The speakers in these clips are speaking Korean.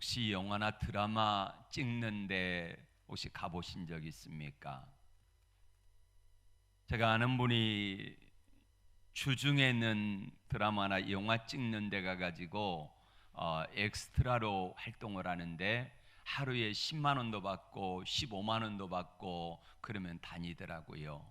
혹시 영화나 드라마 찍는데 혹시 가보신 적 있습니까? 제가 아는 분이 주중에는 드라마나 영화 찍는 데 가가지고 엑스트라로 활동을 하는데 하루에 10만 원도 받고 15만 원도 받고 그러면 다니더라고요.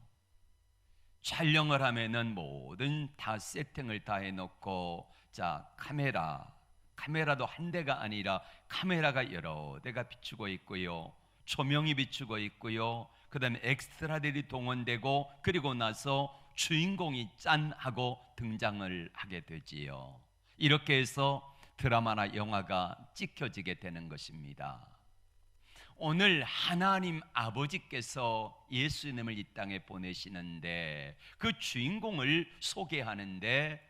촬영을 하면은 모든 다 세팅을 다 해놓고, 자, 카메라도 한 대가 아니라 카메라가 여러 대가 비추고 있고요, 조명이 비추고 있고요, 그 다음에 엑스트라들이 동원되고, 그리고 나서 주인공이 짠 하고 등장을 하게 되지요. 이렇게 해서 드라마나 영화가 찍혀지게 되는 것입니다. 오늘 하나님 아버지께서 예수님을 이 땅에 보내시는데 그 주인공을 소개하는데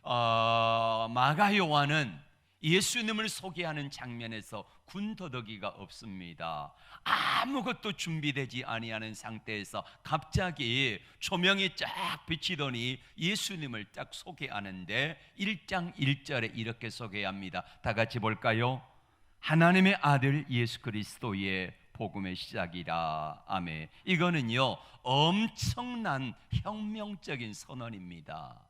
마가 요한은 예수님을 소개하는 장면에서 군더더기가 없습니다. 아무것도 준비되지 아니하는 상태에서 갑자기 조명이 쫙 비치더니 예수님을 딱 소개하는데 1장 1절에 이렇게 소개합니다. 다 같이 볼까요? 하나님의 아들 예수 그리스도의 복음의 시작이라. 아멘. 이거는요, 엄청난 혁명적인 선언입니다.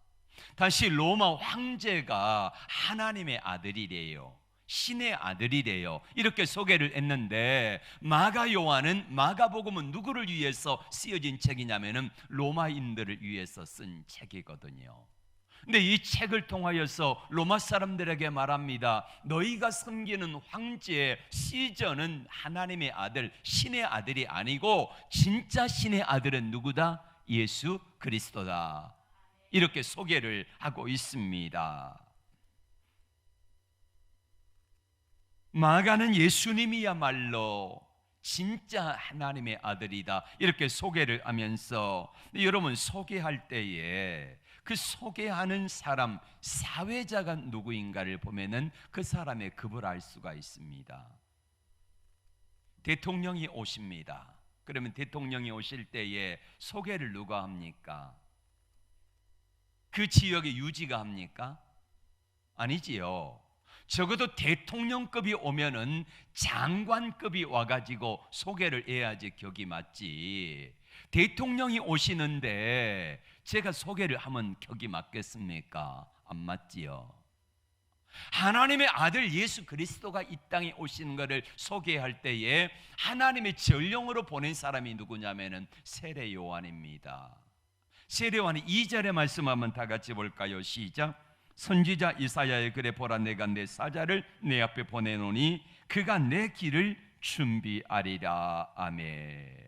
다시 로마 황제가 하나님의 아들이래요, 신의 아들이래요, 이렇게 소개를 했는데, 마가 요한은, 마가복음은 누구를 위해서 쓰여진 책이냐면은 로마인들을 위해서 쓴 책이거든요. 근데 이 책을 통하여서 로마 사람들에게 말합니다. 너희가 섬기는 황제의 시저는 하나님의 아들, 신의 아들이 아니고 진짜 신의 아들은 누구다? 예수 그리스도다. 이렇게 소개를 하고 있습니다. 마가는 예수님이야말로 진짜 하나님의 아들이다, 이렇게 소개를 하면서, 여러분, 소개할 때에 그 소개하는 사람, 사회자가 누구인가를 보면은 그 사람의 급을 알 수가 있습니다. 대통령이 오십니다. 그러면 대통령이 오실 때에 소개를 누가 합니까? 그 지역의 유지가 합니까? 아니지요. 적어도 대통령급이 오면은 장관급이 와가지고 소개를 해야지 격이 맞지. 대통령이 오시는데 제가 소개를 하면 격이 맞겠습니까? 안 맞지요. 하나님의 아들 예수 그리스도가 이 땅에 오시는 것을 소개할 때에 하나님의 전령으로 보낸 사람이 누구냐면은 세례 요한입니다. 세례 요한이 2절의 말씀 한번 다 같이 볼까요? 시작. 선지자 이사야의 글에 보라, 내가 내 사자를 내 앞에 보내노니 그가 내 길을 준비하리라. 아멘.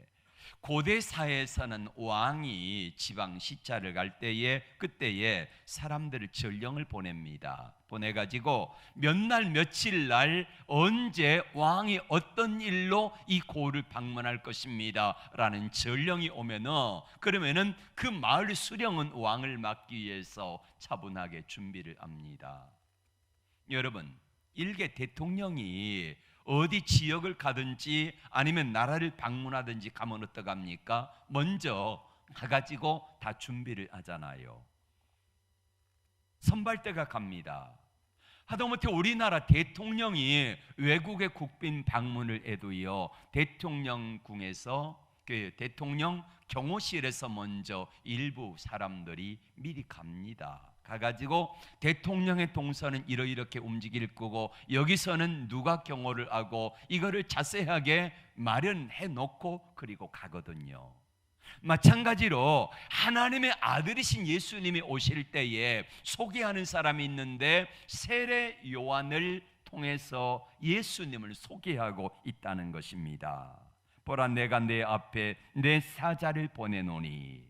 고대 사회에서는 왕이 지방 시차를 갈 때에, 그때에 사람들을 전령을 보냅니다. 보내가지고 몇 날 며칠 날 언제 왕이 어떤 일로 이 고를 방문할 것입니다 라는 전령이 오면은, 그러면은 그 마을 수령은 왕을 막기 위해서 차분하게 준비를 합니다. 여러분, 일개 대통령이 어디 지역을 가든지 아니면 나라를 방문하든지 가면 어떡합니까? 먼저 가가지고 다 준비를 하잖아요. 선발대가 갑니다. 하다못해 우리나라 대통령이 외국의 국빈 방문을 해도요, 대통령궁에서, 그 대통령 경호실에서 먼저 일부 사람들이 미리 갑니다. 가가지고 대통령의 동선은 이렇게 움직일 거고, 여기서는 누가 경호를 하고, 이거를 자세하게 마련해 놓고 그리고 가거든요. 마찬가지로 하나님의 아들이신 예수님이 오실 때에 소개하는 사람이 있는데, 세례 요한을 통해서 예수님을 소개하고 있다는 것입니다. 보라, 내가 내 앞에 내 사자를 보내노니.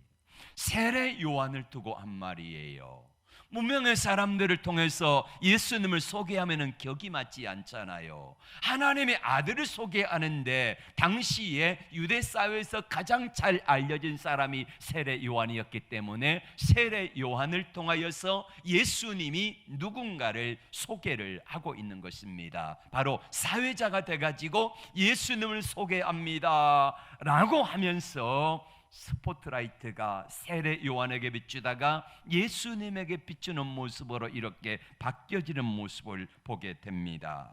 세례 요한을 두고 한 말이에요. 무명의 사람들을 통해서 예수님을 소개하면 격이 맞지 않잖아요. 하나님의 아들을 소개하는데 당시에 유대 사회에서 가장 잘 알려진 사람이 세례 요한이었기 때문에 세례 요한을 통하여서 예수님이 누군가를 소개를 하고 있는 것입니다. 바로 사회자가 돼가지고 예수님을 소개합니다 라고 하면서 스포트라이트가 세례 요한에게 비추다가 예수님에게 비추는 모습으로 이렇게 바뀌어지는 모습을 보게 됩니다.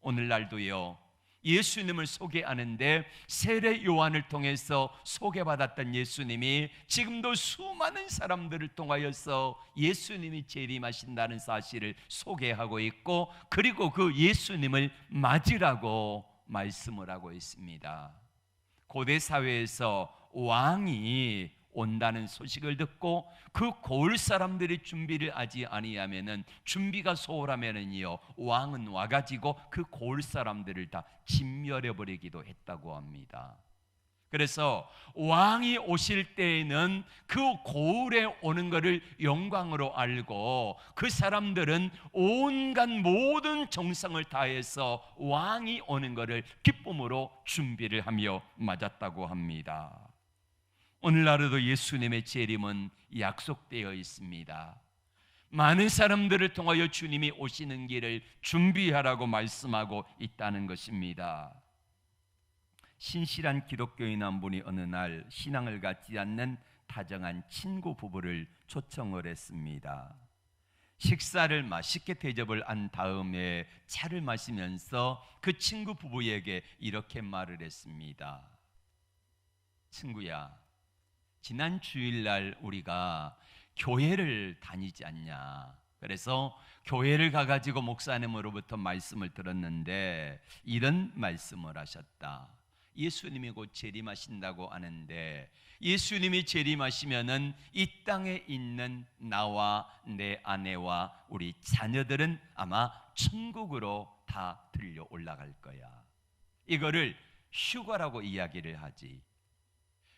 오늘날도요, 예수님을 소개하는데 세례 요한을 통해서 소개받았던 예수님이 지금도 수많은 사람들을 통하여서 예수님이 재림하신다는 사실을 소개하고 있고, 그리고 그 예수님을 맞으라고 말씀을 하고 있습니다. 고대 사회에서 왕이 온다는 소식을 듣고 그 고을 사람들이 준비를 하지 아니하면은, 준비가 소홀하면은요, 왕은 와가지고 그 고을 사람들을 다 진멸해 버리기도 했다고 합니다. 그래서 왕이 오실 때에는 그 고을에 오는 것을 영광으로 알고 그 사람들은 온갖 모든 정성을 다해서 왕이 오는 것을 기쁨으로 준비를 하며 맞았다고 합니다. 오늘날에도 예수님의 재림은 약속되어 있습니다. 많은 사람들을 통하여 주님이 오시는 길을 준비하라고 말씀하고 있다는 것입니다. 신실한 기독교인 한 분이 어느 날 신앙을 갖지 않는 다정한 친구 부부를 초청을 했습니다. 식사를 맛있게 대접을 한 다음에 차를 마시면서 그 친구 부부에게 이렇게 말을 했습니다. 친구야, 지난 주일날 우리가 교회를 다니지 않냐? 그래서 교회를 가가지고 목사님으로부터 말씀을 들었는데 이런 말씀을 하셨다. 예수님이 곧 재림하신다고 하는데, 예수님이 재림하시면은 이 땅에 있는 나와 내 아내와 우리 자녀들은 아마 천국으로 다 들려 올라갈 거야. 이거를 휴가라고 이야기를 하지.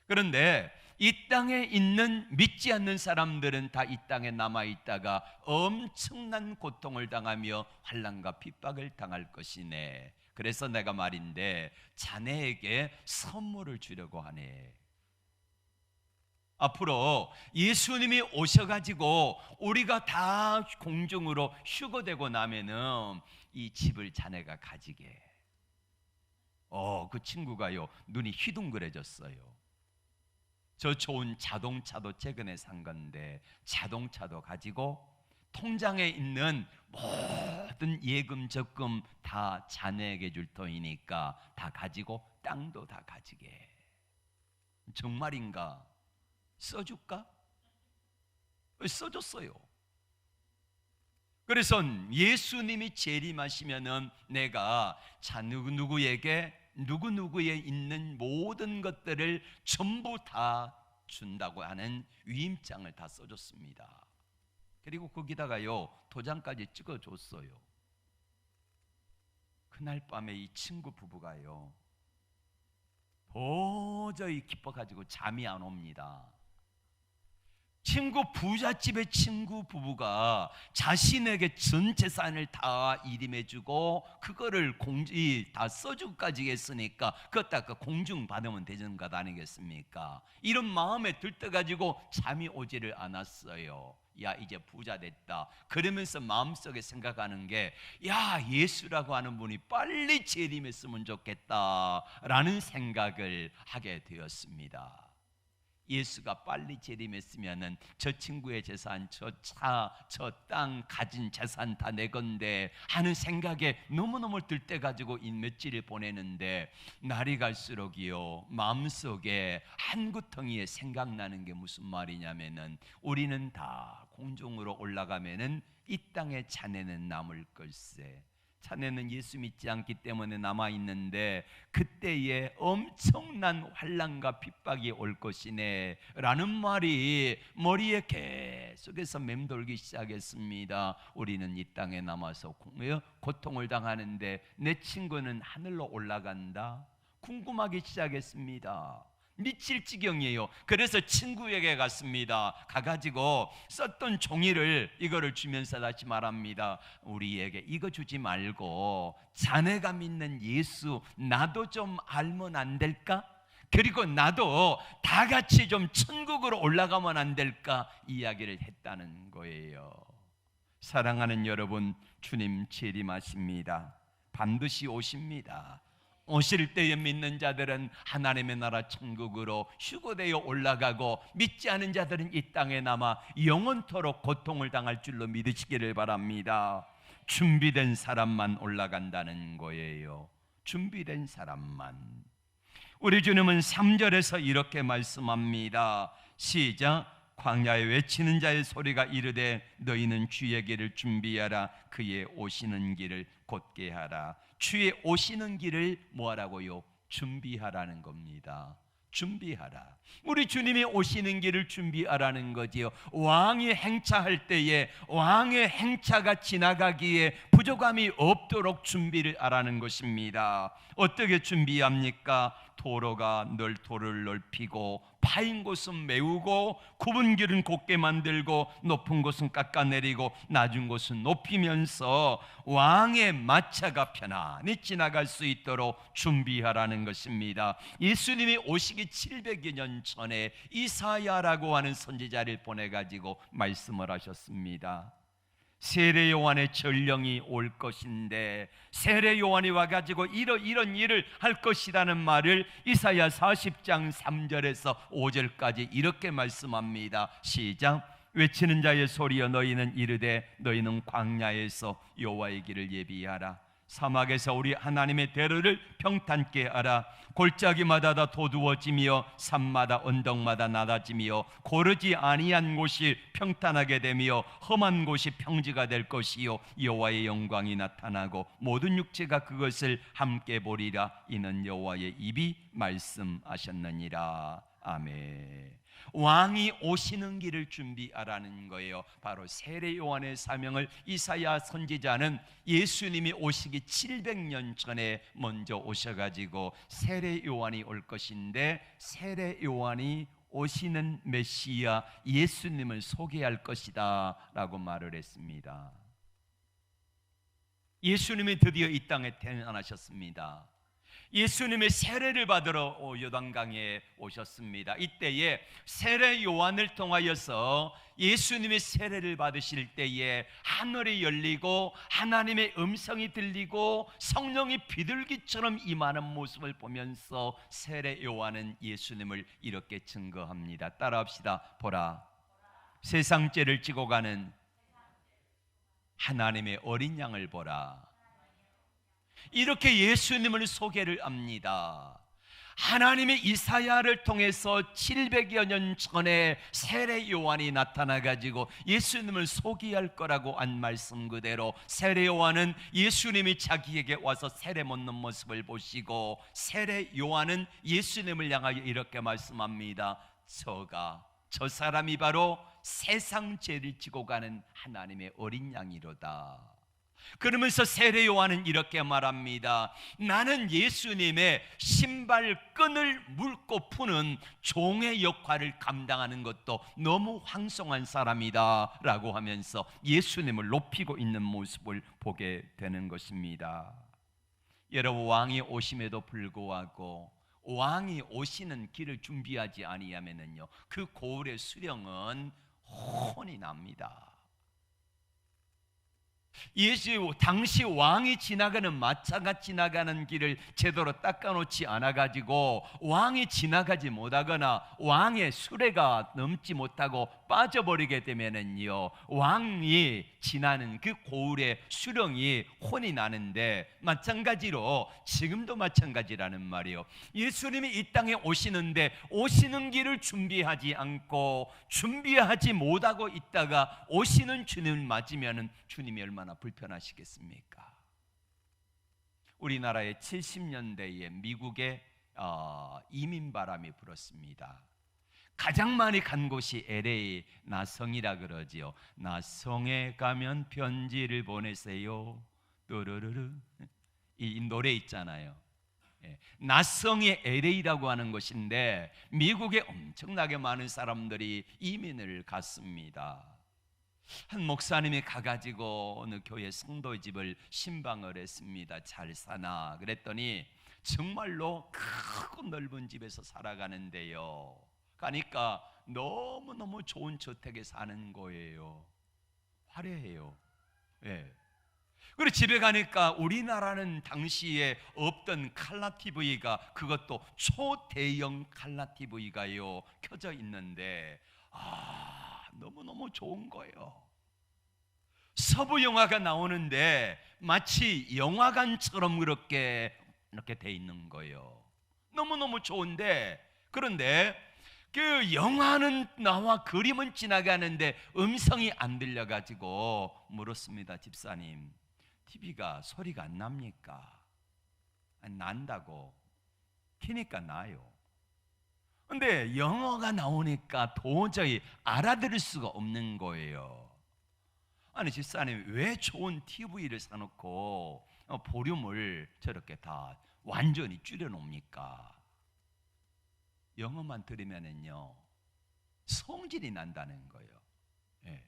그런데 이 땅에 있는 믿지 않는 사람들은 다 이 땅에 남아있다가 엄청난 고통을 당하며 환난과 핍박을 당할 것이네. 그래서 내가 말인데 자네에게 선물을 주려고 하네. 앞으로 예수님이 오셔가지고 우리가 다 공중으로 휴거되고 나면은 이 집을 자네가 가지게. 그 친구가요, 눈이 휘둥그레졌어요. 저 좋은 자동차도 최근에 산 건데 자동차도 가지고 통장에 있는 모든 예금 적금 다 자네에게 줄 터이니까 다 가지고 땅도 다 가지게. 정말인가? 써줄까? 써줬어요. 그래서 예수님이 재림하시면은 내가 자 누구누구에게 누구누구에 있는 모든 것들을 전부 다 준다고 하는 위임장을 다 써줬습니다. 그리고 거기다가요 도장까지 찍어줬어요. 그날 밤에 이 친구 부부가요 도저히 기뻐가지고 잠이 안 옵니다. 부잣집의 친구 부부가 자신에게 전 재산을 다 일임해주고 그거를 다 써주기까지 했으니까 그것 다 공중 받으면 되는 것 아니겠습니까? 이런 마음에 들떠가지고 잠이 오지를 않았어요. 야, 이제 부자 됐다. 그러면서 마음속에 생각하는 게, 야, 예수라고 하는 분이 빨리 재림했으면 좋겠다라는 생각을 하게 되었습니다. 예수가 빨리 재림했으면은 저 친구의 재산, 저 차, 저 땅 가진 재산 다 내 건데 하는 생각에 너무너무 들떠가지고 이 며칠을 보내는데, 날이 갈수록이요 마음속에 한 구덩이에 생각나는 게 무슨 말이냐면은, 우리는 다 공중으로 올라가면은 이 땅에 자네는 남을 걸세. 자네는 예수 믿지 않기 때문에 남아있는데 그때에 엄청난 환난과 핍박이 올 것이네 라는 말이 머리에 계속해서 맴돌기 시작했습니다. 우리는 이 땅에 남아서 고통을 당하는데 내 친구는 하늘로 올라간다? 궁금하기 시작했습니다. 미칠 지경이에요. 그래서 친구에게 갔습니다. 가가지고 썼던 종이를 이거를 주면서 다시 말합니다. 우리에게 이거 주지 말고 자네가 믿는 예수 나도 좀 알면 안 될까? 그리고 나도 다 같이 좀 천국으로 올라가면 안 될까? 이야기를 했다는 거예요. 사랑하는 여러분, 주님 재림하십니다. 반드시 오십니다. 오실 때에 믿는 자들은 하나님의 나라 천국으로 휴거되어 올라가고, 믿지 않은 자들은 이 땅에 남아 영원토록 고통을 당할 줄로 믿으시기를 바랍니다. 준비된 사람만 올라간다는 거예요. 준비된 사람만. 우리 주님은 3절에서 이렇게 말씀합니다. 시작. 광야에 외치는 자의 소리가 이르되 너희는 주의 길을 준비하라. 그의 오시는 길을 곧게 하라. 주의 오시는 길을 뭐하라고요? 준비하라는 겁니다. 준비하라. 우리 주님이 오시는 길을 준비하라는 거지요. 왕이 행차할 때에 왕의 행차가 지나가기에 부족함이 없도록 준비를 하라는 것입니다. 어떻게 준비합니까? 도로를 넓히고 파인 곳은 메우고 굽은 길은 곧게 만들고 높은 곳은 깎아내리고 낮은 곳은 높이면서 왕의 마차가 편안히 지나갈 수 있도록 준비하라는 것입니다. 예수님이 오시기 700여 년 전에 이사야라고 하는 선지자를 보내가지고 말씀을 하셨습니다. 세례 요한의 전령이 올 것인데 세례 요한이 와가지고 이런 일을 할 것이라는 말을 이사야 40장 3절에서 5절까지 이렇게 말씀합니다. 시작. 외치는 자의 소리여 너희는 이르되 너희는 광야에서 여호와의 길을 예비하라. 사막에서 우리 하나님의 대로를 평탄케 하라. 골짜기마다 다 도두어지며 산마다 언덕마다 낮아지며 고르지 아니한 곳이 평탄하게 되며 험한 곳이 평지가 될 것이요 여호와의 영광이 나타나고 모든 육체가 그것을 함께 보리라. 이는 여호와의 입이 말씀하셨느니라. 아멘. 왕이 오시는 길을 준비하라는 거예요. 바로 세례 요한의 사명을 이사야 선지자는 예수님이 오시기 700년 전에 먼저 오셔가지고 세례 요한이 올 것인데 세례 요한이 오시는 메시아 예수님을 소개할 것이다 라고 말을 했습니다. 예수님이 드디어 이 땅에 태어나셨습니다. 예수님의 세례를 받으러 요단강에 오셨습니다. 이때에 세례 요한을 통하여서 예수님의 세례를 받으실 때에 하늘이 열리고 하나님의 음성이 들리고 성령이 비둘기처럼 임하는 모습을 보면서 세례 요한은 예수님을 이렇게 증거합니다. 따라합시다. 보라, 세상 죄를 지고 가는 하나님의 어린 양을 보라. 이렇게 예수님을 소개를 합니다. 하나님의 이사야를 통해서 700여 년 전에 세례 요한이 나타나가지고 예수님을 소개할 거라고 한 말씀 그대로 세례 요한은 예수님이 자기에게 와서 세례 묻는 모습을 보시고 세례 요한은 예수님을 향하여 이렇게 말씀합니다. 저 사람이 바로 세상 죄를 지고 가는 하나님의 어린 양이로다. 그러면서 세례 요한은 이렇게 말합니다. 나는 예수님의 신발끈을 묶고 푸는 종의 역할을 감당하는 것도 너무 황송한 사람이다 라고 하면서 예수님을 높이고 있는 모습을 보게 되는 것입니다. 여러분, 왕이 오심에도 불구하고 왕이 오시는 길을 준비하지 아니하면은요 그 고을의 수령은 혼이 납니다. 당시 왕이 지나가는 마차가 지나가는 길을 제대로 닦아놓지 않아가지고 왕이 지나가지 못하거나 왕의 수레가 넘지 못하고 빠져버리게 되면은요 왕이 지나는 그 고을의 수령이 혼이 나는데 마찬가지로 지금도 마찬가지라는 말이에요. 예수님이 이 땅에 오시는데 오시는 길을 준비하지 않고 준비하지 못하고 있다가 오시는 주님을 맞으면은 주님이 얼마나 불편하시겠습니까? 우리나라의 70년대에 미국에 이민 바람이 불었습니다. 가장 많이 간 곳이 LA 나성이라 그러지요. 나성에 가면 편지를 보내세요. 또르르르 이 노래 있잖아요. 나성이 LA라고 하는 곳인데 미국에 엄청나게 많은 사람들이 이민을 갔습니다. 한 목사님이 가가지고 어느 교회 성도의 집을 신방을 했습니다. 잘 사나? 그랬더니 정말로 크고 넓은 집에서 살아가는데요 가니까 너무너무 좋은 저택에 사는 거예요. 화려해요. 그리고 집에 가니까 우리나라는 당시에 없던 칼라 TV가 그것도 초대형 칼라 TV가요 켜져 있는데 너무너무 좋은 거예요. 서부 영화가 나오는데 마치 영화관처럼 그렇게 이렇게 돼 있는 거예요. 너무너무 좋은데, 그런데 그 영화는 나와 그림은 지나가는데 음성이 안 들려가지고 물었습니다. 집사님, TV가 소리가 안 납니까? 아니, 난다고. 키니까 나요. 근데 영어가 나오니까 도저히 알아들을 수가 없는 거예요. 아니, 집사님, 왜 좋은 TV를 사놓고 볼륨을 저렇게 다 완전히 줄여놓습니까? 영어만 들으면은요, 성질이 난다는 거예요. 예.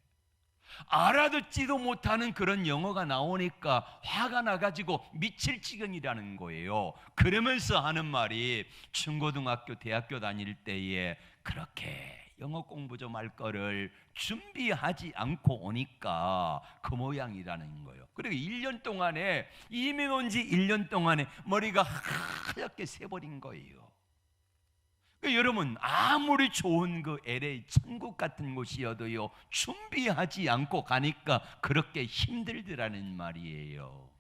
알아듣지도 못하는 그런 영어가 나오니까 화가 나가지고 미칠 지경이라는 거예요. 그러면서 하는 말이, 중고등학교, 대학교 다닐 때에 그렇게 영어 공부 좀 할 거를 준비하지 않고 오니까 그 모양이라는 거예요. 그리고 1년 동안에, 이미 온 지 1년 동안에 머리가 하얗게 새버린 거예요. 여러분, 아무리 좋은 그 LA 천국 같은 곳이어도요, 준비하지 않고 가니까 그렇게 힘들더라는 말이에요.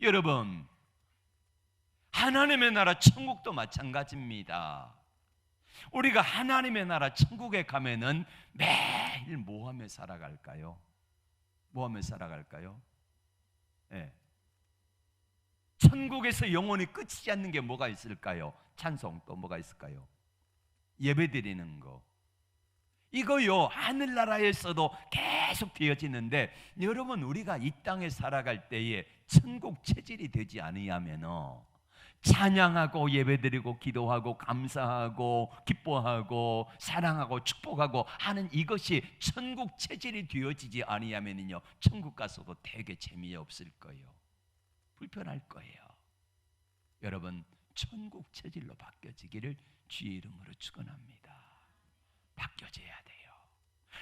여러분, 하나님의 나라 천국도 마찬가지입니다. 우리가 하나님의 나라 천국에 가면은 매일 뭐 하며 살아갈까요? 뭐 하며 살아갈까요? 네. 천국에서 영원히 끝이지 않는 게 뭐가 있을까요? 찬송, 또 뭐가 있을까요? 예배드리는 거. 이거요, 하늘나라에서도 계속 되어지는데, 여러분, 우리가 이 땅에 살아갈 때에 천국 체질이 되지 않으면 찬양하고 예배드리고 기도하고 감사하고 기뻐하고 사랑하고 축복하고 하는 이것이 천국 체질이 되어지지 않으면요, 천국 가서도 되게 재미없을 거예요. 불편할 거예요. 여러분, 천국 체질로 바뀌어지기를 주의 이름으로 축원합니다. 바뀌어져야 돼요.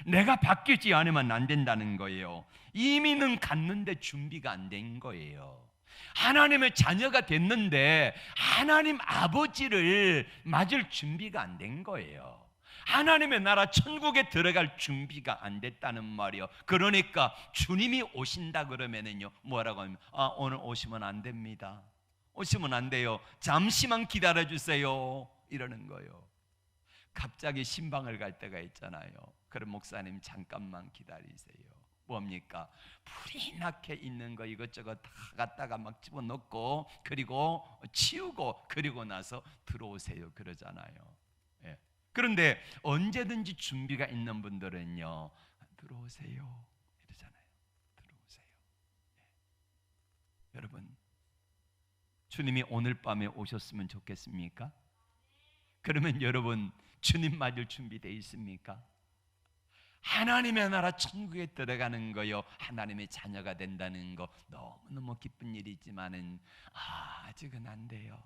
내가 바뀌지 않으면 안 된다는 거예요. 이미는 갔는데 준비가 안 된 거예요. 하나님의 자녀가 됐는데 하나님 아버지를 맞을 준비가 안 된 거예요. 하나님의 나라 천국에 들어갈 준비가 안 됐다는 말이요. 그러니까 주님이 오신다 그러면은요, 뭐라고 하면, 오늘 오시면 안 됩니다. 오시면 안 돼요. 잠시만 기다려 주세요. 이러는 거예요. 갑자기 신방을 갈 때가 있잖아요. 그럼 목사님 잠깐만 기다리세요. 뭡니까? 불이 나게 있는 거 이것저것 다 갖다가 막 집어넣고 그리고 치우고 그리고 나서 들어오세요 그러잖아요. 예. 그런데 언제든지 준비가 있는 분들은요, 들어오세요 이러잖아요. 들어오세요. 예. 여러분, 주님이 오늘 밤에 오셨으면 좋겠습니까? 그러면 여러분, 주님 맞을 준비되어 있습니까? 하나님의 나라 천국에 들어가는 거요, 하나님의 자녀가 된다는 거 너무너무 기쁜 일이지만은 아직은 안 돼요.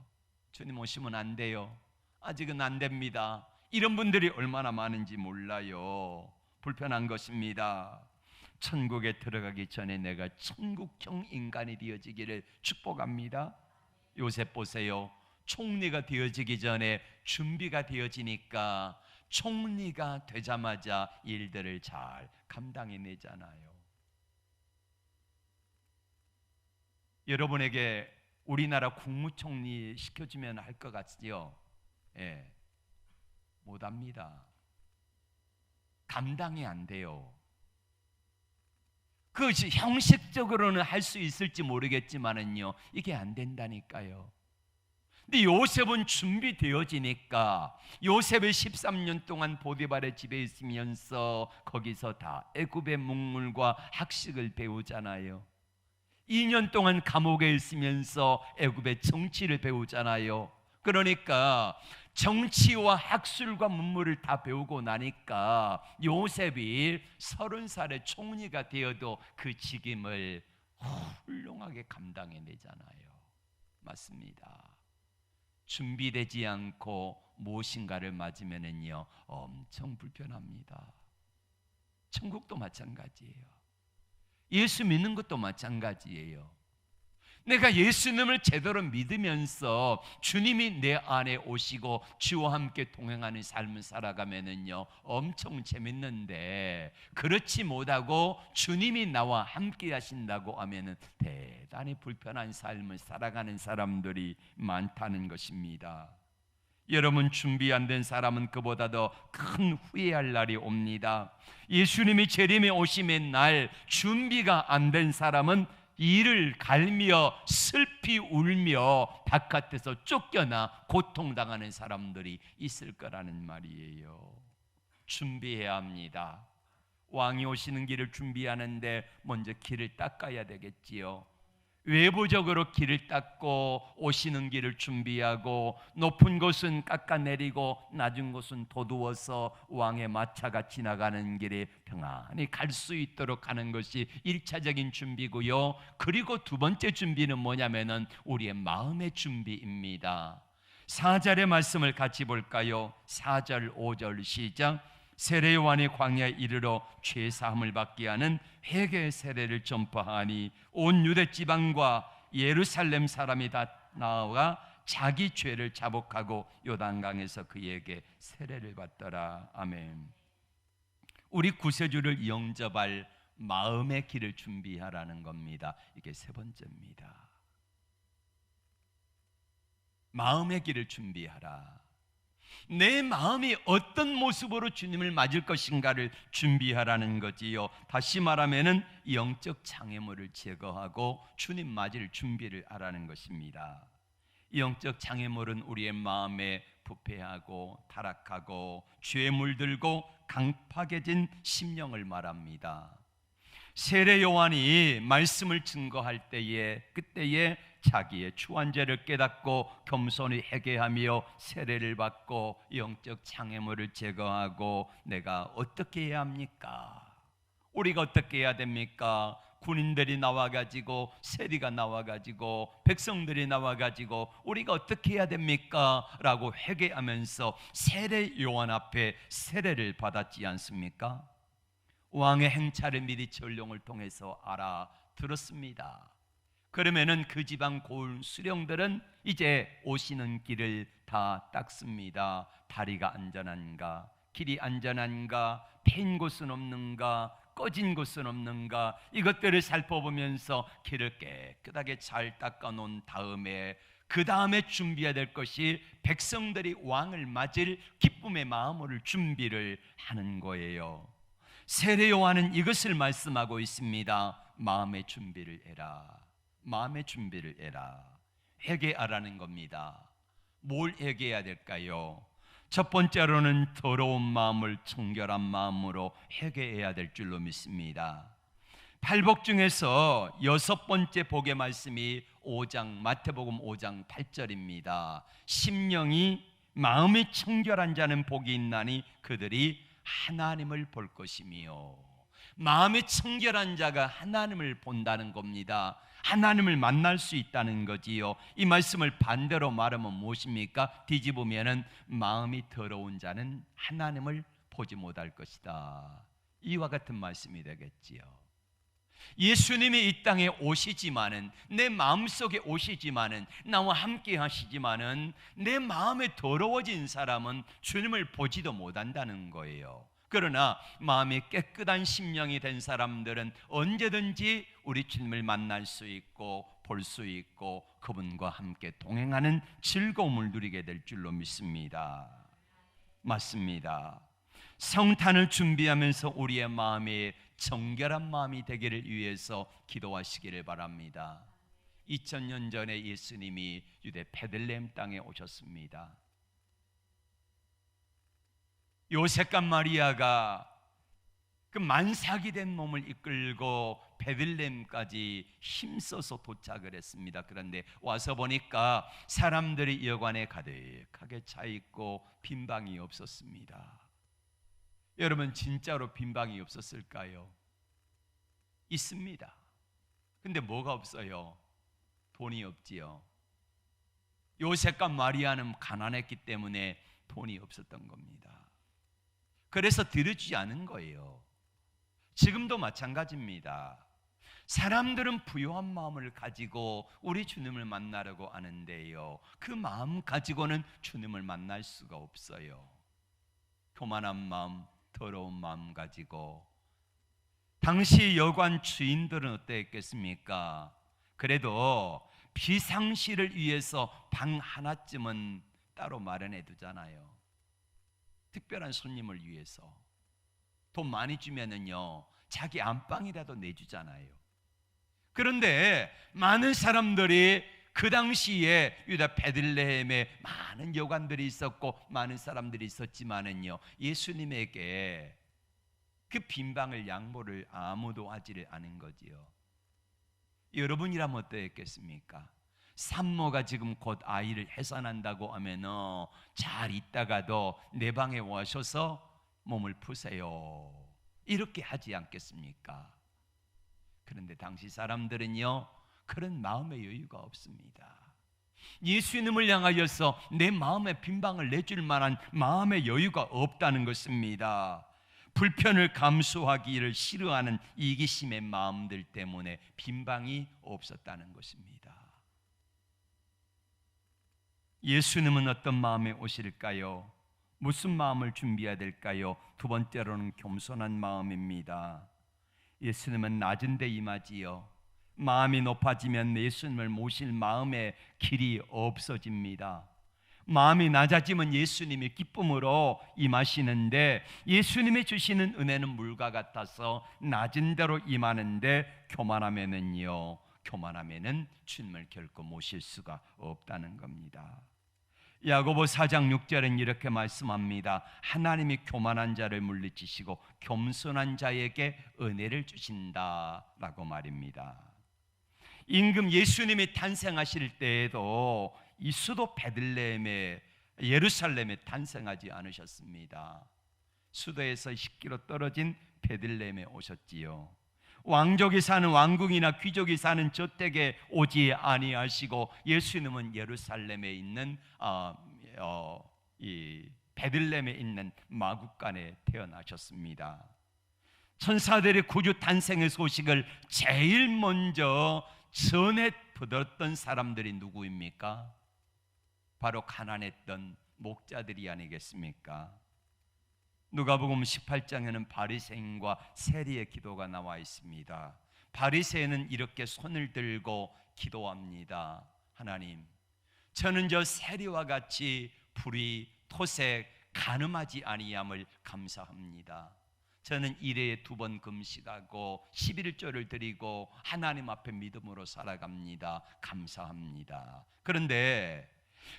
주님 오시면 안 돼요. 아직은 안 됩니다. 이런 분들이 얼마나 많은지 몰라요. 불편한 것입니다. 천국에 들어가기 전에 내가 천국형 인간이 되어지기를 축복합니다. 요셉 보세요. 총리가 되어지기 전에 준비가 되어지니까 총리가 되자마자 일들을 잘 감당해내잖아요. 여러분에게 우리나라 국무총리 시켜주면 할 것 같지요? 예, 못합니다. 감당이 안 돼요. 그것이 형식적으로는 할 수 있을지 모르겠지만은요, 이게 안 된다니까요. 근데 요셉은 준비되어지니까 요셉이 13년 동안 보디발의 집에 있으면서 거기서 다 애굽의 문물과 학식을 배우잖아요. 2년 동안 감옥에 있으면서 애굽의 정치를 배우잖아요. 그러니까 정치와 학술과 문물을 다 배우고 나니까 요셉이 30살의 총리가 되어도 그 직임을 훌륭하게 감당해내잖아요. 맞습니다. 준비되지 않고 무엇인가를 맞으면은요, 엄청 불편합니다. 천국도 마찬가지예요. 예수 믿는 것도 마찬가지예요. 내가 예수님을 제대로 믿으면서 주님이 내 안에 오시고 주와 함께 동행하는 삶을 살아가면은요 엄청 재밌는데, 그렇지 못하고 주님이 나와 함께 하신다고 하면은 대단히 불편한 삶을 살아가는 사람들이 많다는 것입니다. 여러분, 준비 안 된 사람은 그보다 더 큰 후회할 날이 옵니다. 예수님이 재림에 오심의 날 준비가 안 된 사람은 이를 갈며 슬피 울며 바깥에서 쫓겨나 고통당하는 사람들이 있을 거라는 말이에요. 준비해야 합니다. 왕이 오시는 길을 준비하는데 먼저 길을 닦아야 되겠지요. 외부적으로 길을 닦고 오시는 길을 준비하고 높은 곳은 깎아내리고 낮은 곳은 도두어서 왕의 마차가 지나가는 길에 평안히 갈 수 있도록 하는 것이 1차적인 준비고요. 그리고 두 번째 준비는 뭐냐면은 우리의 마음의 준비입니다. 4절의 말씀을 같이 볼까요? 4절 5절 시작. 세례 요한이 광야에 이르러 죄 사함을 받게 하는 회개의 세례를 전파하니 온 유대 지방과 예루살렘 사람이 다 나와 자기 죄를 자복하고 요단강에서 그에게 세례를 받더라. 아멘. 우리 구세주를 영접할 마음의 길을 준비하라는 겁니다. 이게 세 번째입니다. 마음의 길을 준비하라. 내 마음이 어떤 모습으로 주님을 맞을 것인가를 준비하라는 거지요. 다시 말하면은 영적 장애물을 제거하고 주님 맞을 준비를 하라는 것입니다. 영적 장애물은 우리의 마음에 부패하고 타락하고 죄에 물들고 강팍해진 심령을 말합니다. 세례 요한이 말씀을 증거할 때에 그때에 자기의 추한 죄를 깨닫고 겸손히 회개하며 세례를 받고 영적 장애물을 제거하고 내가 어떻게 해야 합니까? 우리가 어떻게 해야 됩니까? 군인들이 나와가지고 세리가 나와가지고 백성들이 나와가지고 우리가 어떻게 해야 됩니까? 라고 회개하면서 세례 요한 앞에 세례를 받았지 않습니까? 왕의 행차를 미리 전령을 통해서 알아들었습니다. 그러면은 그 지방 고을 수령들은 이제 오시는 길을 다 닦습니다. 다리가 안전한가, 길이 안전한가, 패인 곳은 없는가, 꺼진 곳은 없는가, 이것들을 살펴보면서 길을 깨끗하게 잘 닦아 놓은 다음에 그 다음에 준비해야 될 것이 백성들이 왕을 맞을 기쁨의 마음으로 준비를 하는 거예요. 세례 요한은 이것을 말씀하고 있습니다. 마음의 준비를 해라. 마음의 준비를 해라. 회개하라는 겁니다. 뭘 회개해야 될까요? 첫 번째로는 더러운 마음을 청결한 마음으로 회개해야 될 줄로 믿습니다. 팔복 중에서 여섯 번째 복의 말씀이 5장 마태복음 5장 8절입니다. 심령이 마음이 청결한 자는 복이 있나니 그들이 하나님을 볼 것이며, 마음이 청결한 자가 하나님을 본다는 겁니다. 하나님을 만날 수 있다는 거지요. 이 말씀을 반대로 말하면 무엇입니까? 뒤집으면은 마음이 더러운 자는 하나님을 보지 못할 것이다. 이와 같은 말씀이 되겠지요. 예수님이 이 땅에 오시지만은, 내 마음속에 오시지만은, 나와 함께 하시지만은 내 마음에 더러워진 사람은 주님을 보지도 못한다는 거예요. 그러나 마음이 깨끗한 심령이 된 사람들은 언제든지 우리 주님을 만날 수 있고 볼 수 있고 그분과 함께 동행하는 즐거움을 누리게 될 줄로 믿습니다. 맞습니다. 성탄을 준비하면서 우리의 마음이 정결한 마음이 되기를 위해서 기도하시기를 바랍니다. 2000년 전에 예수님이 유대 베들레헴 땅에 오셨습니다. 요셉과 마리아가 그 만삭이 된 몸을 이끌고 베들레헴까지 힘써서 도착을 했습니다. 그런데 와서 보니까 사람들이 여관에 가득하게 차 있고 빈방이 없었습니다. 여러분, 진짜로 빈방이 없었을까요? 있습니다. 근데 뭐가 없어요? 돈이 없지요. 요셉과 마리아는 가난했기 때문에 돈이 없었던 겁니다. 그래서 들어주지 않은 거예요. 지금도 마찬가지입니다. 사람들은 부요한 마음을 가지고 우리 주님을 만나려고 하는데요, 그 마음 가지고는 주님을 만날 수가 없어요. 교만한 마음, 더러운 마음 가지고. 당시 여관 주인들은 어땠겠습니까? 그래도 비상시를 위해서 방 하나쯤은 따로 마련해 두잖아요. 특별한 손님을 위해서. 돈 많이 주면은요, 자기 안방이라도 내주잖아요. 그런데 많은 사람들이 그 당시에 유다 베들레헴에 많은 여관들이 있었고 많은 사람들이 있었지만은요, 예수님에게 그 빈 방을 양보를 아무도 하지를 않은 거지요. 여러분이라면 어떠했겠습니까? 산모가 지금 곧 아이를 해산한다고 하면 잘 있다가도 내 방에 오셔서 몸을 푸세요, 이렇게 하지 않겠습니까? 그런데 당시 사람들은요, 그런 마음의 여유가 없습니다. 예수님을 향하여서 내 마음의 빈방을 내줄 만한 마음의 여유가 없다는 것입니다. 불편을 감수하기를 싫어하는 이기심의 마음들 때문에 빈방이 없었다는 것입니다. 예수님은 어떤 마음에 오실까요? 무슨 마음을 준비해야 될까요? 두 번째로는 겸손한 마음입니다. 예수님은 낮은 데 임하지요. 마음이 높아지면 예수님을 모실 마음의 길이 없어집니다. 마음이 낮아지면 예수님이 기쁨으로 임하시는데, 예수님이 주시는 은혜는 물과 같아서 낮은 데로 임하는데 교만하면은 주님을 결코 모실 수가 없다는 겁니다. 야고보 4장 6절은 이렇게 말씀합니다. 하나님이 교만한 자를 물리치시고 겸손한 자에게 은혜를 주신다라고 말입니다. 임금 예수님이 탄생하실 때에도 이 수도 베들레헴에, 예루살렘에 탄생하지 않으셨습니다. 수도에서 10km 떨어진 베들레헴에 오셨지요. 왕족이 사는, 왕궁이나 귀족이 사는 저택에 오지 아니하시고 예수님은 예루살렘에 있는 이 베들레헴에 있는 마구간에 태어나셨습니다. 천사들의 구주 탄생의 소식을 제일 먼저 전해 들었던 사람들이 누구입니까? 바로 가난했던 목자들이 아니겠습니까? 누가복음 18장에는 바리새인과 세리의 기도가 나와 있습니다. 바리새인은 이렇게 손을 들고 기도합니다. 하나님, 저는 저 세리와 같이 불의, 토색, 간음하지 아니함을 감사합니다. 저는 일회에 2번 금식하고 11조를 드리고 하나님 앞에 믿음으로 살아갑니다. 감사합니다. 그런데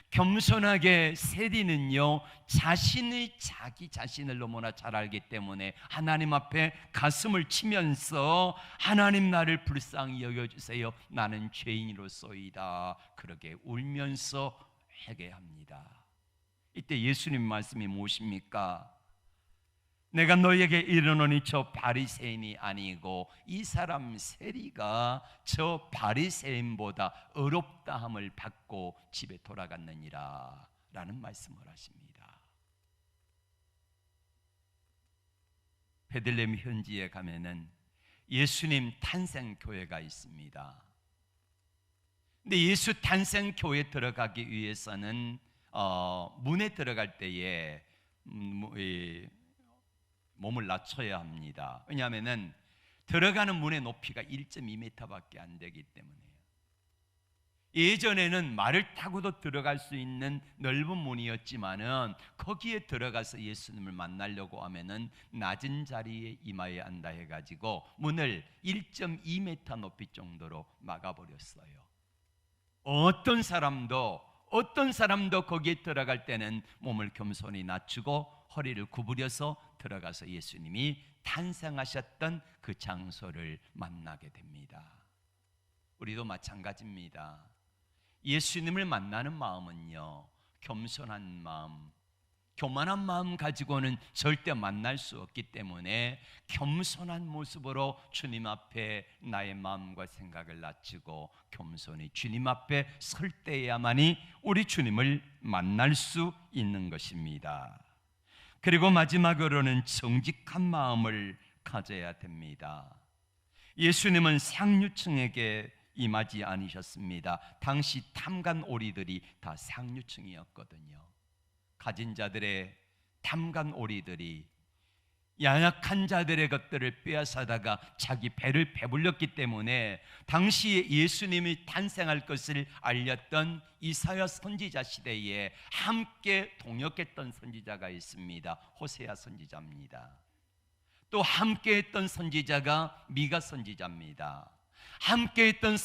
겸손하게 세리는요, 자신이 자기 자신을 너무나 잘 알기 때문에 하나님 앞에 가슴을 치면서 하나님, 나를 불쌍히 여겨주세요, 나는 죄인으로소이다, 그렇게 울면서 회개합니다. 이때 예수님 말씀이 무엇입니까? 내가 너에게 이르노니 저 바리새인이 아니고 이 사람 세리가 저 바리새인보다 의롭다함을 받고 집에 돌아갔느니라 라는 말씀을 하십니다. 베들레헴 현지에 가면은 예수님 탄생교회가 있습니다. 근데 예수 탄생교회 들어가기 위해서는 문에 들어갈 때에 몸을 낮춰야 합니다. 왜냐하면 들어가는 문의 높이가 1.2m밖에 안 되기 때문에요. 예전에는 말을 타고도 들어갈 수 있는 넓은 문이었지만은 거기에 들어가서 예수님을 만나려고 하면은 낮은 자리에 임해야 한다 해가지고 문을 1.2m 높이 정도로 막아버렸어요. 어떤 사람도 거기에 들어갈 때는 몸을 겸손히 낮추고 허리를 구부려서 들어가서 예수님이 탄생하셨던 그 장소를 만나게 됩니다. 우리도 마찬가지입니다. 예수님을 만나는 마음은요, 겸손한 마음, 교만한 마음 가지고는 절대 만날 수 없기 때문에 겸손한 모습으로 주님 앞에 나의 마음과 생각을 낮추고 겸손히 주님 앞에 설 때야만이 우리 주님을 만날 수 있는 것입니다. 그리고 마지막으로는 정직한 마음을 가져야 됩니다. 예수님은 상류층에게 임하지 않으셨습니다. 당시 탐관 오리들이 다 상류층이었거든요. 가진 자들의 탐관 오리들이 연약한 자들의 것들을 빼앗아다가 자기 배를 배불렸기 때문에 당시에 예수님이 탄생할 것을 알렸던 이사야 선지자 시대에 함께 동역했던 선지자가 있습니다. 호세아 선지자입니다. 또 함께했던 선지자가 미가 선지자입니다. 함께했던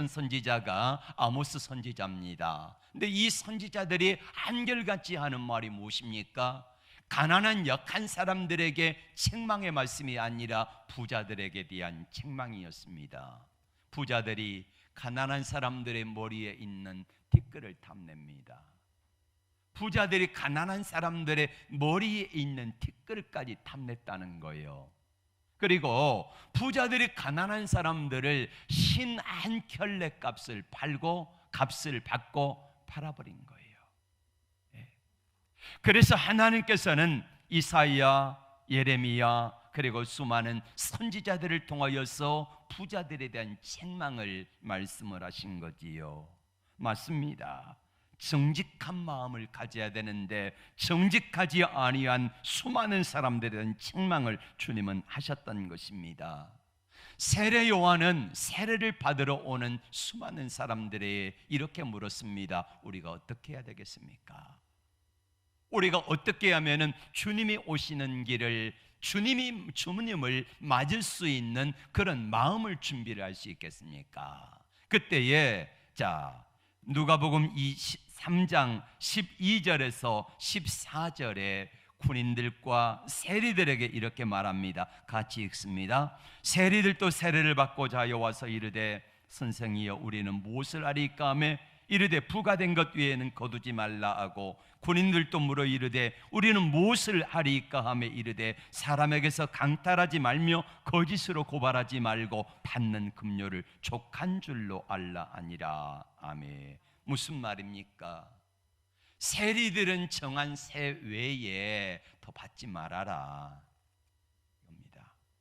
선지자가 아모스 선지자입니다. 근데 이 선지자들이 한결같이 하는 말이 무엇입니까? 가난한 약한 사람들에게 책망의 말씀이 아니라 부자들에게 대한 책망이었습니다. 부자들이 가난한 사람들의 머리에 있는 티끌을 탐냅니다. 부자들이 가난한 사람들의 머리에 있는 티끌까지 탐냈다는 거예요. 그리고 부자들이 가난한 사람들을 신 한 켤레 값을 받고 팔아버린 거예요. 그래서 하나님께서는 이사야, 예레미야 그리고 수많은 선지자들을 통하여서 부자들에 대한 책망을 말씀을 하신 거지요. 맞습니다. 정직한 마음을 가져야 되는데 정직하지 아니한 수많은 사람들에 대한 책망을 주님은 하셨던 것입니다. 세례 요한은 세례를 받으러 오는 수많은 사람들에게 이렇게 물었습니다. 우리가 어떻게 해야 되겠습니까? 우리가 어떻게 하면은 주님이 오시는 길을 주님을 맞을 수 있는 그런 마음을 준비를 할 수 있겠습니까? 그때에 누가복음 3장 12절에서 14절에 군인들과 세리들에게 이렇게 말합니다. 같이 읽습니다. 세리들도 세례를 받고자 하여 와서 이르되 선생이여 우리는 무엇을 하리까 하며 이르되 부가된 것 외에는 거두지 말라 하고 군인들도 물어 이르되 우리는 무엇을 하리까 하며 이르되 사람에게서 강탈하지 말며 거짓으로 고발하지 말고 받는 급료를 족한 줄로 알라 하니라. 아멘. 무슨 말입니까? 세리들은 정한 세 외에 더 받지 말아라.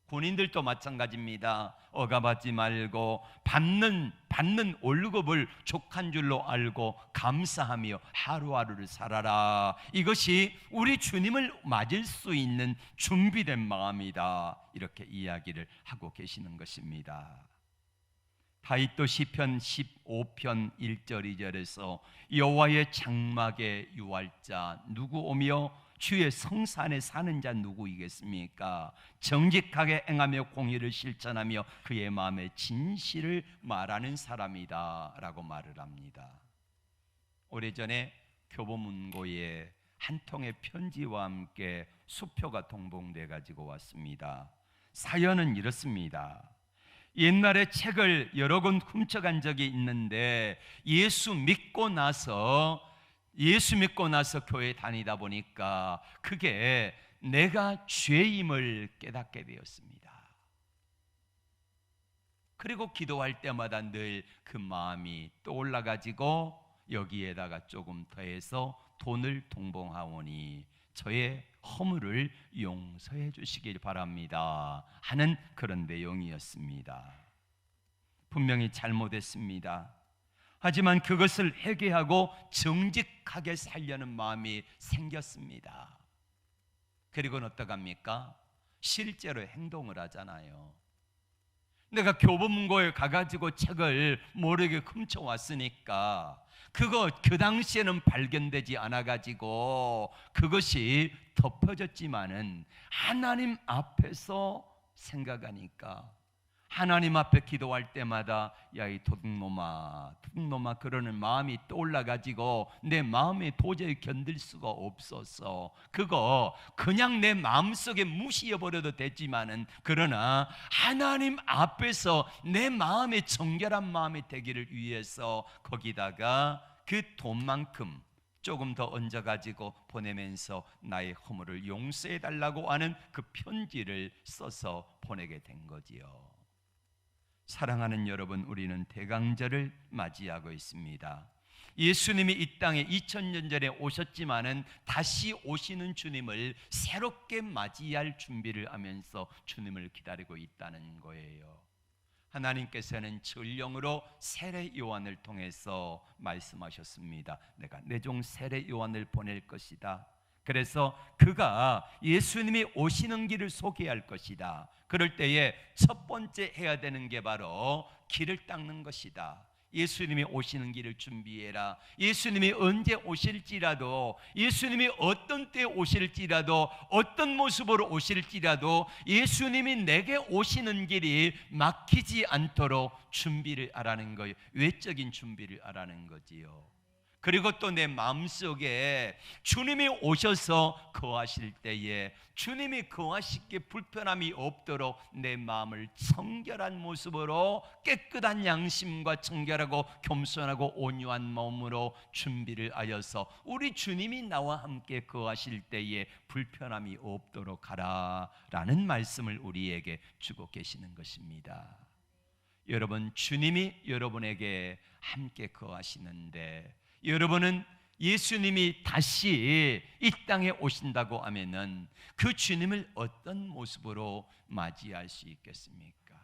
군인들도 마찬가지입니다. 억압하지 말고 받는 월급을 족한 줄로 알고 감사하며 하루하루를 살아라. 이것이 우리 주님을 맞을 수 있는 준비된 마음이다. 이렇게 이야기를 하고 계시는 것입니다. 다윗도 시편 15편 1절 2절에서 여호와의 장막에 유할자 누구 오며 주의 성산에 사는 자 누구이겠습니까? 정직하게 행하며 공의를 실천하며 그의 마음에 진실을 말하는 사람이다 라고 말을 합니다. 오래전에 교보문고에 한 통의 편지와 함께 수표가 동봉돼 가지고 왔습니다. 사연은 이렇습니다. 옛날에 책을 여러 권 훔쳐간 적이 있는데 예수 믿고 나서 교회 다니다 보니까 그게 내가 죄임을 깨닫게 되었습니다. 그리고 기도할 때마다 늘 그 마음이 떠올라 가지고 여기에다가 조금 더해서 돈을 동봉하오니 저의 허물을 용서해 주시길 바랍니다 하는 그런 내용이었습니다. 분명히 잘못했습니다. 하지만 그것을 회개하고 정직하게 살려는 마음이 생겼습니다. 그리고는 어떡합니까? 실제로 행동을 하잖아요. 내가 교보문고에 가가지고 책을 모르게 훔쳐왔으니까 그 당시에는 발견되지 않아가지고 그것이 덮어졌지만은 하나님 앞에서 생각하니까 하나님 앞에 기도할 때마다 야 이 도둑놈아 그러는 마음이 떠올라가지고 내 마음에 도저히 견딜 수가 없어서 그거 그냥 내 마음속에 무시해버려도 되지만은 그러나 하나님 앞에서 내 마음에 정결한 마음이 되기를 위해서 거기다가 그 돈만큼 조금 더 얹어가지고 보내면서 나의 허물을 용서해달라고 하는 그 편지를 써서 보내게 된 거지요. 사랑하는 여러분, 우리는 대강절을 맞이하고 있습니다. 예수님이 이 땅에 2000년 전에 오셨지만은 다시 오시는 주님을 새롭게 맞이할 준비를 하면서 주님을 기다리고 있다는 거예요. 하나님께서는 전령으로 세례 요한을 통해서 말씀하셨습니다. 내가 내 종 세례 요한을 보낼 것이다. 그래서 그가 예수님이 오시는 길을 소개할 것이다. 그럴 때에 첫 번째 해야 되는 게 바로 길을 닦는 것이다. 예수님이 오시는 길을 준비해라. 예수님이 언제 오실지라도, 예수님이 어떤 때 오실지라도, 어떤 모습으로 오실지라도 예수님이 내게 오시는 길이 막히지 않도록 준비를 하라는 거예요. 외적인 준비를 하라는 거지요. 그리고 또 내 마음속에 주님이 오셔서 거하실 때에 주님이 거하시기에 불편함이 없도록 내 마음을 청결한 모습으로 깨끗한 양심과 청결하고 겸손하고 온유한 마음으로 준비를 하여서 우리 주님이 나와 함께 거하실 때에 불편함이 없도록 하라라는 말씀을 우리에게 주고 계시는 것입니다. 여러분, 주님이 여러분에게 함께 거하시는데 여러분은 예수님이 다시 이 땅에 오신다고 하면은 그 주님을 어떤 모습으로 맞이할 수 있겠습니까?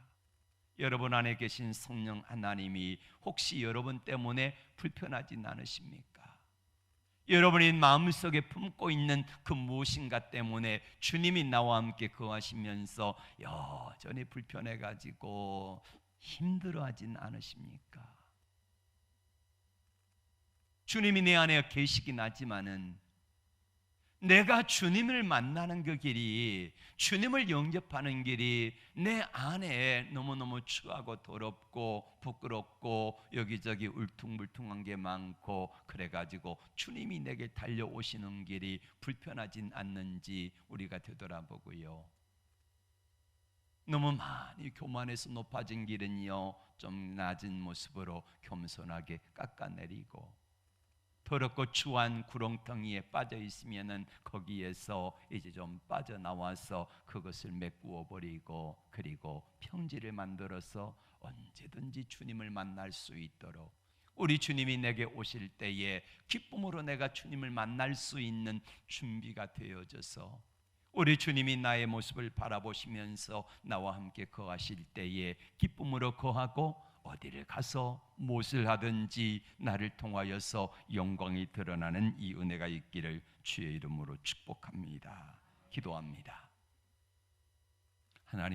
여러분 안에 계신 성령 하나님이 혹시 여러분 때문에 불편하진 않으십니까? 여러분이 마음속에 품고 있는 그 무엇인가 때문에 주님이 나와 함께 거하시면서 여전히 불편해가지고 힘들어하진 않으십니까? 주님이 내 안에 계시긴 하지만은 내가 주님을 만나는 그 길이, 주님을 영접하는 길이 내 안에 너무너무 추하고 더럽고 부끄럽고 여기저기 울퉁불퉁한 게 많고 그래가지고 주님이 내게 달려오시는 길이 불편하진 않는지 우리가 되돌아보고요. 너무 많이 교만해서 높아진 길은요, 좀 낮은 모습으로 겸손하게 깎아내리고, 더럽고 추한 구렁텅이에 빠져 있으면은 거기에서 이제 좀 빠져나와서 그것을 메꾸어 버리고, 그리고 평지를 만들어서 언제든지 주님을 만날 수 있도록, 우리 주님이 내게 오실 때에 기쁨으로 내가 주님을 만날 수 있는 준비가 되어져서, 우리 주님이 나의 모습을 바라보시면서 나와 함께 거하실 때에 기쁨으로 거하고 어디를 가서 무엇을 하든지 나를 통하여서 영광이 드러나는 이 은혜가 있기를 주의 이름으로 축복합니다. 기도합니다.